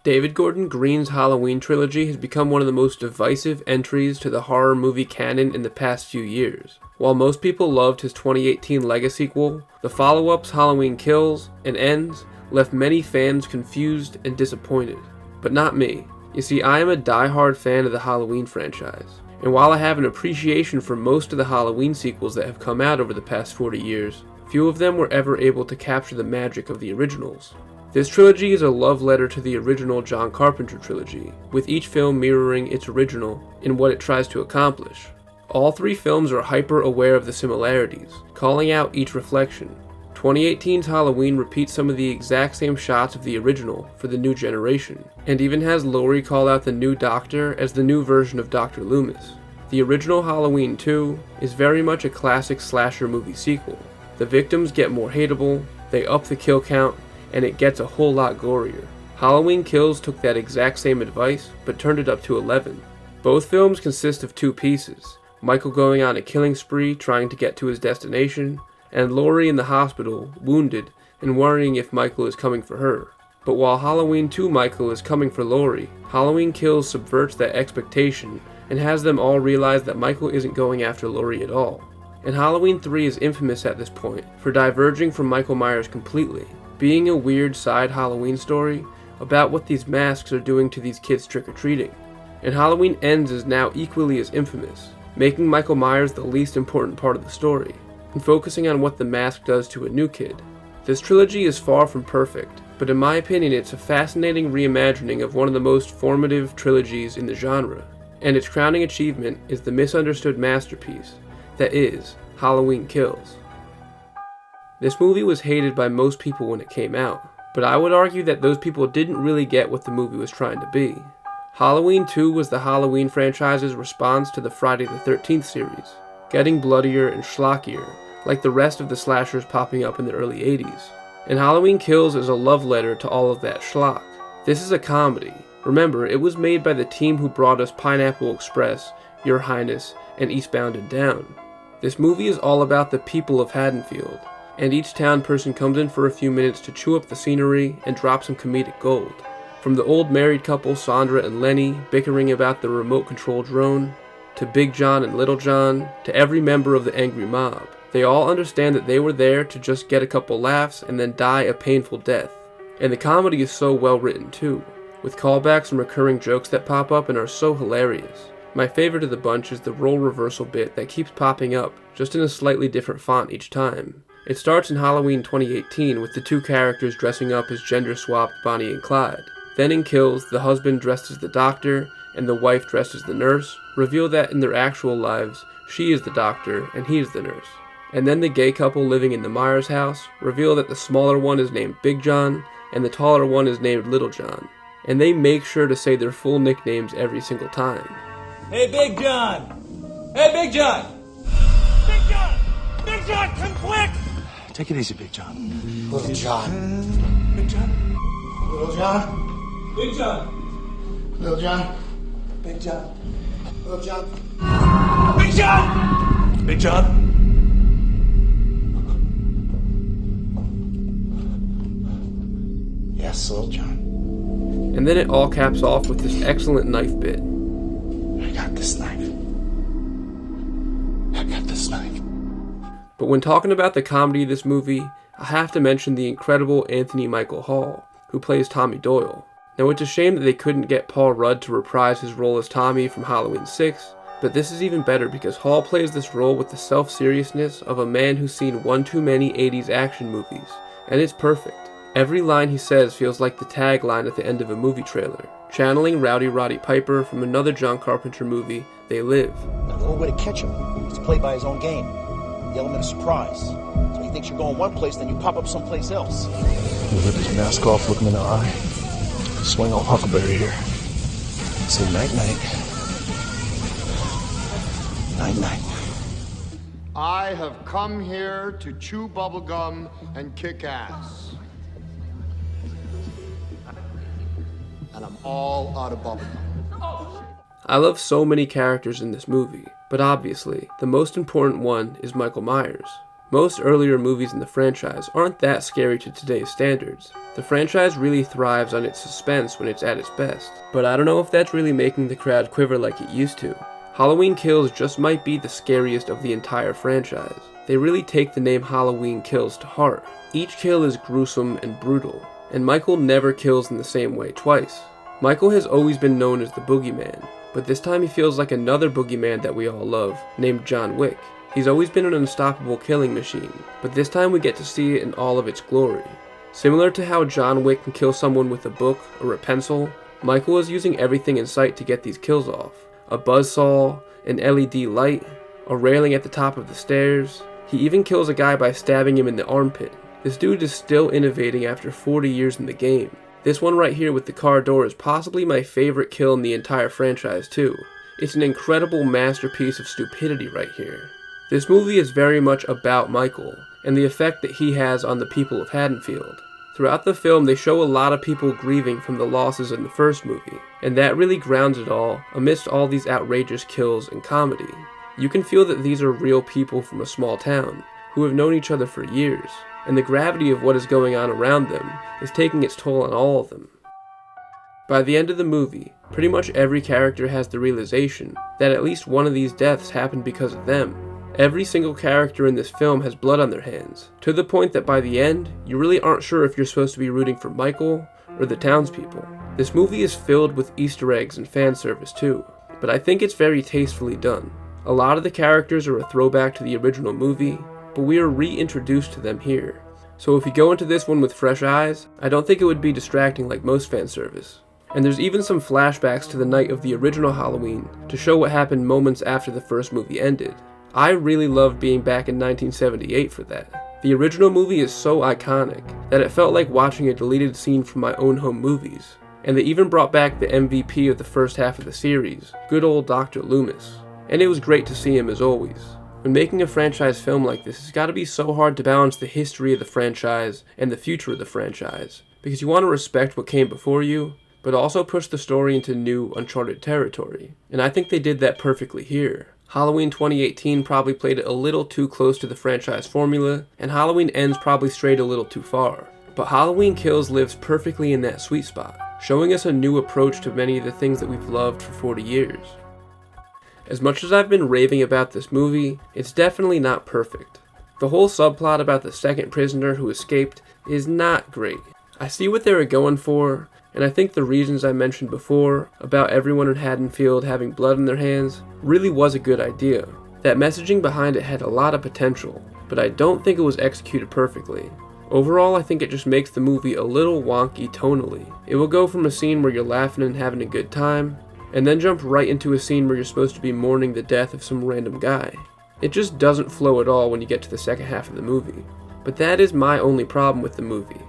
David Gordon Green's Halloween trilogy has become one of the most divisive entries to the horror movie canon in the past few years. While most people loved his 2018 Legacy-quel, the follow-ups Halloween Kills and Ends left many fans confused and disappointed. But not me. You see, I am a die-hard fan of the Halloween franchise, and while I have an appreciation for most of the Halloween sequels that have come out over the past 40 years, few of them were ever able to capture the magic of the originals. This trilogy is a love letter to the original John Carpenter trilogy, with each film mirroring its original in what it tries to accomplish. All three films are hyper-aware of the similarities, calling out each reflection. 2018's Halloween repeats some of the exact same shots of the original for the new generation, and even has Laurie call out the new Doctor as the new version of Dr. Loomis. The original Halloween 2 is very much a classic slasher movie sequel. The victims get more hateable, they up the kill count, and it gets a whole lot gorier. Halloween Kills took that exact same advice, but turned it up to 11. Both films consist of two pieces, Michael going on a killing spree trying to get to his destination, and Laurie in the hospital, wounded, and worrying if Michael is coming for her. But while Halloween 2 Michael is coming for Laurie, Halloween Kills subverts that expectation and has them all realize that Michael isn't going after Laurie at all. And Halloween 3 is infamous at this point for diverging from Michael Myers completely, being a weird side Halloween story about what these masks are doing to these kids trick-or-treating. And Halloween Ends is now equally as infamous, making Michael Myers the least important part of the story, and focusing on what the mask does to a new kid. This trilogy is far from perfect, but in my opinion it's a fascinating reimagining of one of the most formative trilogies in the genre, and its crowning achievement is the misunderstood masterpiece that is Halloween Kills. This movie was hated by most people when it came out, but I would argue that those people didn't really get what the movie was trying to be. Halloween 2 was the Halloween franchise's response to the Friday the 13th series, getting bloodier and schlockier, like the rest of the slashers popping up in the early 80s. And Halloween Kills is a love letter to all of that schlock. This is a comedy. Remember, it was made by the team who brought us Pineapple Express, Your Highness, and Eastbound and Down. This movie is all about the people of Haddonfield, and each town person comes in for a few minutes to chew up the scenery and drop some comedic gold. From the old married couple Sandra and Lenny bickering about the remote control drone, to Big John and Little John, to every member of the angry mob. They all understand that they were there to just get a couple laughs and then die a painful death. And the comedy is so well written too, with callbacks and recurring jokes that pop up and are so hilarious. My favorite of the bunch is the role reversal bit that keeps popping up, just in a slightly different font each time. It starts in Halloween 2018 with the two characters dressing up as gender-swapped Bonnie and Clyde. Then in Kills, the husband dressed as the doctor and the wife dressed as the nurse reveal that in their actual lives, she is the doctor and he is the nurse. And then the gay couple living in the Myers house reveal that the smaller one is named Big John and the taller one is named Little John. And they make sure to say their full nicknames every single time. Hey, Big John! Hey, Big John! Big John! Big John, come quick! Take it easy, Big John. Little John. Big John? Little John. Big John! Little John. Big John! Little John. Big John! Big John? Yes, Little John. And then it all caps off with this excellent knife bit. I got this knife. I got this knife. But when talking about the comedy of this movie, I have to mention the incredible Anthony Michael Hall, who plays Tommy Doyle. Now it's a shame that they couldn't get Paul Rudd to reprise his role as Tommy from Halloween 6, but this is even better because Hall plays this role with the self-seriousness of a man who's seen one too many 80s action movies, and it's perfect. Every line he says feels like the tagline at the end of a movie trailer, channeling Rowdy Roddy Piper from another John Carpenter movie, They Live. The only way to catch him is to play by his own game. The element of surprise. So he thinks you're going one place, then you pop up someplace else. You rip his mask off, look him in the eye. Swing on Huckleberry here. Say night-night. Night-night. I have come here to chew bubblegum and kick ass. And I'm all out of bubblegum. I love so many characters in this movie, but obviously, the most important one is Michael Myers. Most earlier movies in the franchise aren't that scary to today's standards. The franchise really thrives on its suspense when it's at its best, but I don't know if that's really making the crowd quiver like it used to. Halloween Kills just might be the scariest of the entire franchise. They really take the name Halloween Kills to heart. Each kill is gruesome and brutal, and Michael never kills in the same way twice. Michael has always been known as the boogeyman, but this time he feels like another boogeyman that we all love, named John Wick. He's always been an unstoppable killing machine, but this time we get to see it in all of its glory. Similar to how John Wick can kill someone with a book or a pencil, Michael is using everything in sight to get these kills off. A buzzsaw, an LED light, a railing at the top of the stairs. He even kills a guy by stabbing him in the armpit. This dude is still innovating after 40 years in the game. This one right here with the car door is possibly my favorite kill in the entire franchise too. It's an incredible masterpiece of stupidity right here. This movie is very much about Michael, and the effect that he has on the people of Haddonfield. Throughout the film, they show a lot of people grieving from the losses in the first movie, and that really grounds it all amidst all these outrageous kills and comedy. You can feel that these are real people from a small town, who have known each other for years, and the gravity of what is going on around them is taking its toll on all of them. By the end of the movie, pretty much every character has the realization that at least one of these deaths happened because of them. Every single character in this film has blood on their hands, to the point that by the end, you really aren't sure if you're supposed to be rooting for Michael or the townspeople. This movie is filled with Easter eggs and fan service too, but I think it's very tastefully done. A lot of the characters are a throwback to the original movie, but we are reintroduced to them here. So if you go into this one with fresh eyes, I don't think it would be distracting like most fan service. And there's even some flashbacks to the night of the original Halloween to show what happened moments after the first movie ended. I really loved being back in 1978 for that. The original movie is so iconic that it felt like watching a deleted scene from my own home movies. And they even brought back the MVP of the first half of the series, good old Dr. Loomis. And it was great to see him as always. When making a franchise film like this, it's gotta be so hard to balance the history of the franchise and the future of the franchise, because you want to respect what came before you, but also push the story into new, uncharted territory. And I think they did that perfectly here. Halloween 2018 probably played it a little too close to the franchise formula, and Halloween Ends probably strayed a little too far. But Halloween Kills lives perfectly in that sweet spot, showing us a new approach to many of the things that we've loved for 40 years. As much as I've been raving about this movie, it's definitely not perfect. The whole subplot about the second prisoner who escaped is not great. I see what they were going for, and I think the reasons I mentioned before about everyone in Haddonfield having blood in their hands really was a good idea. That messaging behind it had a lot of potential, but I don't think it was executed perfectly. Overall, I think it just makes the movie a little wonky tonally. It will go from a scene where you're laughing and having a good time, and then jump right into a scene where you're supposed to be mourning the death of some random guy. It just doesn't flow at all when you get to the second half of the movie. But that is my only problem with the movie.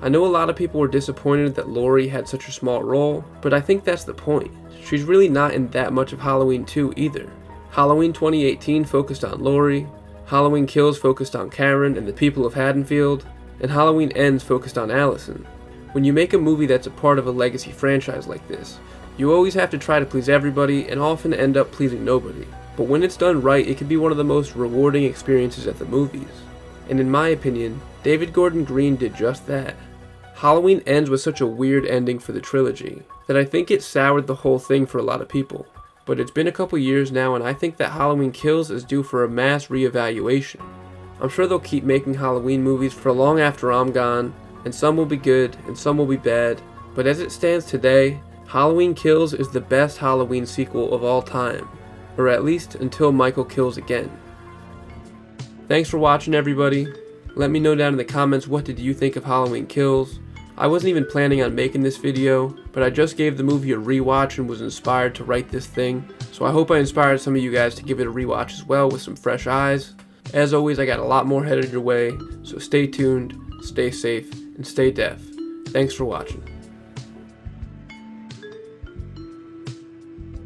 I know a lot of people were disappointed that Laurie had such a small role, but I think that's the point. She's really not in that much of Halloween 2 either. Halloween 2018 focused on Laurie, Halloween Kills focused on Karen and the people of Haddonfield, and Halloween Ends focused on Allison. When you make a movie that's a part of a legacy franchise like this, you always have to try to please everybody and often end up pleasing nobody. But when it's done right, it can be one of the most rewarding experiences at the movies. And in my opinion, David Gordon Green did just that. Halloween Ends with such a weird ending for the trilogy that I think it soured the whole thing for a lot of people. But it's been a couple years now, and I think that Halloween Kills is due for a mass reevaluation. I'm sure they'll keep making Halloween movies for long after I'm gone, and some will be good and some will be bad, but as it stands today, Halloween Kills is the best Halloween sequel of all time, or at least until Michael kills again. Thanks for watching, everybody. Let me know down in the comments, what did you think of Halloween Kills? I wasn't even planning on making this video, but I just gave the movie a rewatch and was inspired to write this thing, so I hope I inspired some of you guys to give it a rewatch as well with some fresh eyes. As always, I got a lot more headed your way, so stay tuned, stay safe, and stay deaf. Thanks for watching.